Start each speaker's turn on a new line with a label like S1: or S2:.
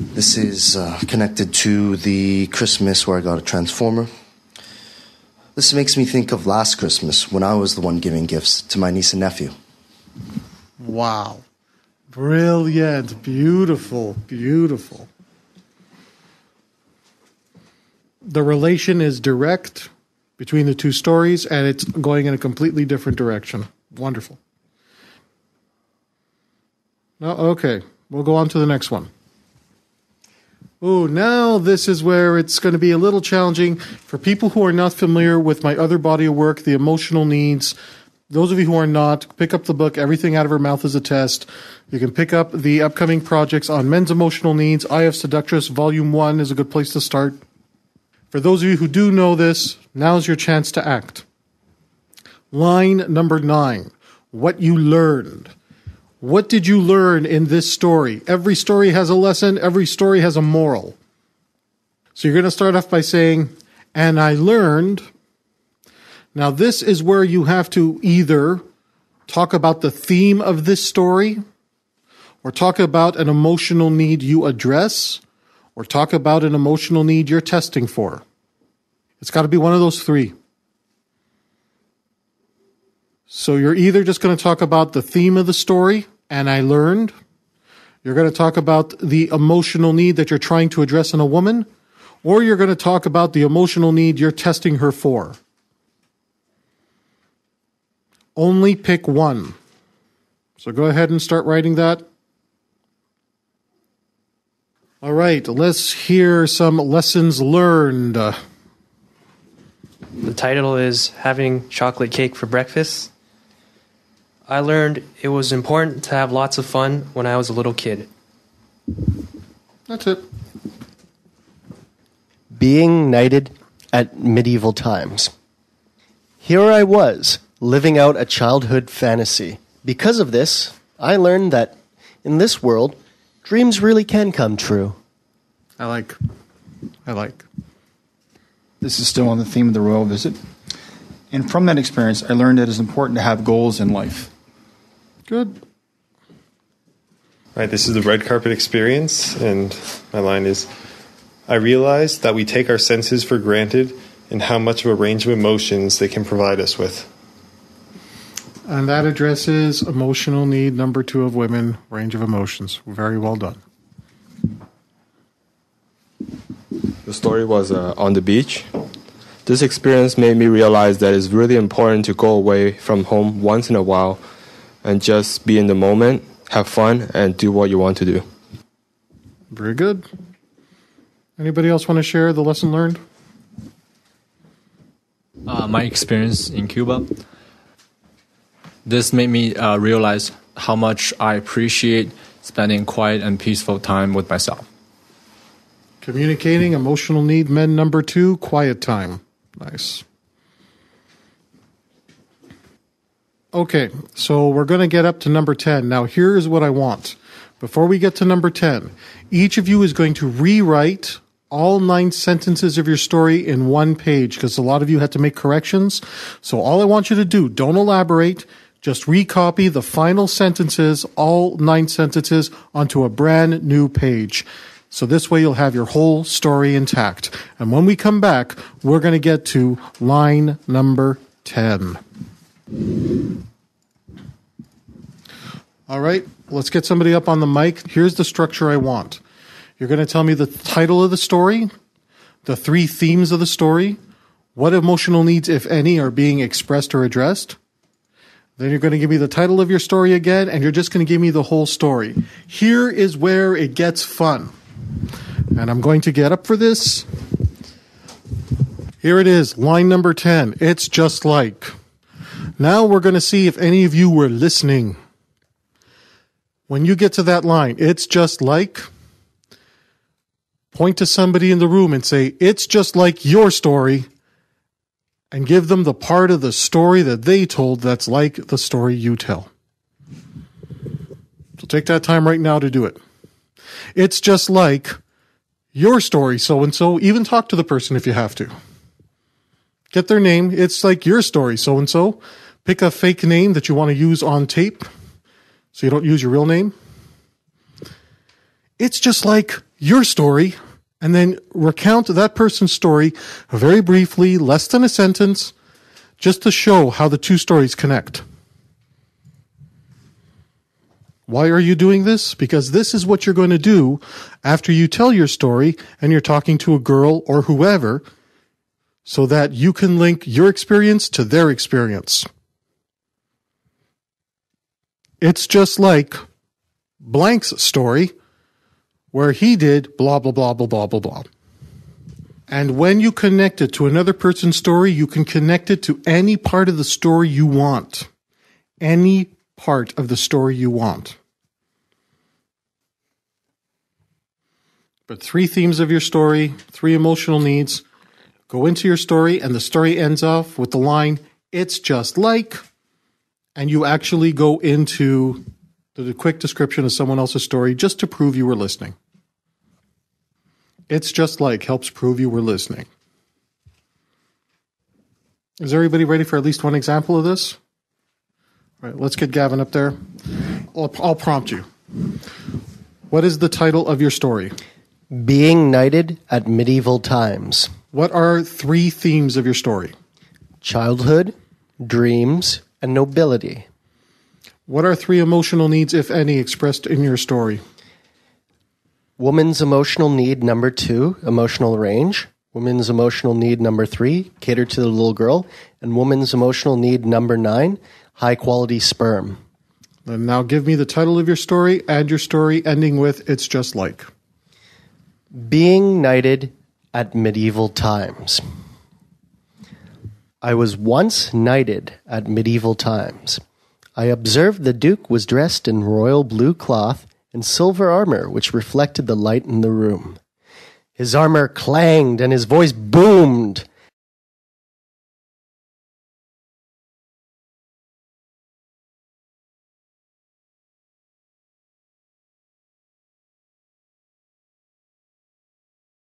S1: This is connected to the Christmas where I got a Transformer. This makes me think of last Christmas when I was the one giving gifts to my niece and nephew.
S2: Wow. Brilliant. Beautiful. Beautiful. The relation is direct between the two stories, and it's going in a completely different direction. Wonderful. No, okay. We'll go on to the next one. Oh, now this is where it's going to be a little challenging for people who are not familiar with my other body of work, The Emotional Needs. Those of you who are not, pick up the book, Everything Out of Her Mouth is a Test. You can pick up the upcoming projects on men's emotional needs. Eye of Seductress, Volume 1 is a good place to start. For those of you who do know this, now's your chance to act. Line number 9, what you learned. What did you learn in this story? Every story has a lesson. Every story has a moral. So you're going to start off by saying, and I learned. Now this is where you have to either talk about the theme of this story, or talk about an emotional need you address, or talk about an emotional need you're testing for. It's got to be one of those three. So you're either just going to talk about the theme of the story, and I learned. You're going to talk about the emotional need that you're trying to address in a woman, or you're going to talk about the emotional need you're testing her for. Only pick one. So go ahead and start writing that. All right, let's hear some lessons learned.
S3: The title is Having Chocolate Cake for Breakfast. I learned it was important to have lots of fun when I was a little kid.
S2: That's it.
S4: Being knighted at medieval times. Here I was, living out a childhood fantasy. Because of this, I learned that in this world, dreams really can come true.
S2: I like.
S5: This is still on the theme of the royal visit. And from that experience, I learned that it's important to have goals in life.
S2: Good.
S6: All right, this is the red carpet experience, and my line is, I realized that we take our senses for granted and how much of a range of emotions they can provide us with.
S2: And that addresses emotional need number 2 of women, range of emotions. Very well done.
S7: The story was on the beach. This experience made me realize that it's really important to go away from home once in a while and just be in the moment, have fun, and do what you want to do.
S2: Very good. Anybody else want to share the lesson learned?
S8: My experience in Cuba. This made me realize how much I appreciate spending quiet and peaceful time with myself.
S2: Communicating emotional need men number 2, quiet time. Nice. Okay, so we're going to get up to number 10. Now here's what I want. Before we get to number 10, each of you is going to rewrite all 9 sentences of your story in one page, because a lot of you had to make corrections. So all I want you to do, don't elaborate, just recopy the final sentences, all 9 sentences, onto a brand new page. So this way you'll have your whole story intact. And when we come back, we're going to get to line number 10. All right, let's get somebody up on the mic. Here's the structure I want. You're going to tell me the title of the story, the 3 themes of the story, what emotional needs, if any, are being expressed or addressed. Then you're going to give me the title of your story again, and you're just going to give me the whole story. Here is where it gets fun. And I'm going to get up for this. Here it is, line number 10. It's just like. Now we're going to see if any of you were listening. When you get to that line, it's just like, point to somebody in the room and say, it's just like your story, and give them the part of the story that they told that's like the story you tell. So take that time right now to do it. It's just like your story, so-and-so. Even talk to the person if you have to. Get their name. It's like your story, so-and-so. Pick a fake name that you want to use on tape so you don't use your real name. It's just like your story and then recount that person's story very briefly, less than a sentence, just to show how the two stories connect. Why are you doing this? Because this is what you're going to do after you tell your story and you're talking to a girl or whoever, so that you can link your experience to their experience. It's just like Blank's story, where he did blah, blah, blah, blah, blah, blah, blah. And when you connect it to another person's story, you can connect it to any part of the story you want. Any part of the story you want. But 3 themes of your story, 3 emotional needs, go into your story, and the story ends off with the line, "It's just like," and you actually go into the quick description of someone else's story just to prove you were listening. It's just like helps prove you were listening. Is everybody ready for at least one example of this? All right, let's get Gavin up there. I'll prompt you. What is the title of your story?
S4: Being Knighted at Medieval Times.
S2: What are 3 themes of your story?
S4: Childhood, dreams, and nobility.
S2: What are 3 emotional needs, if any, expressed in your story?
S4: Woman's emotional need number 2, emotional range. Woman's emotional need number 3, cater to the little girl. And woman's emotional need number 9, high quality sperm.
S2: And now give me the title of your story and your story ending with "It's just like."
S4: Being Knighted at Medieval Times. I was once knighted at medieval times. I observed the Duke was dressed in royal blue cloth and silver armor, which reflected the light in the room. His armor clanged and his voice boomed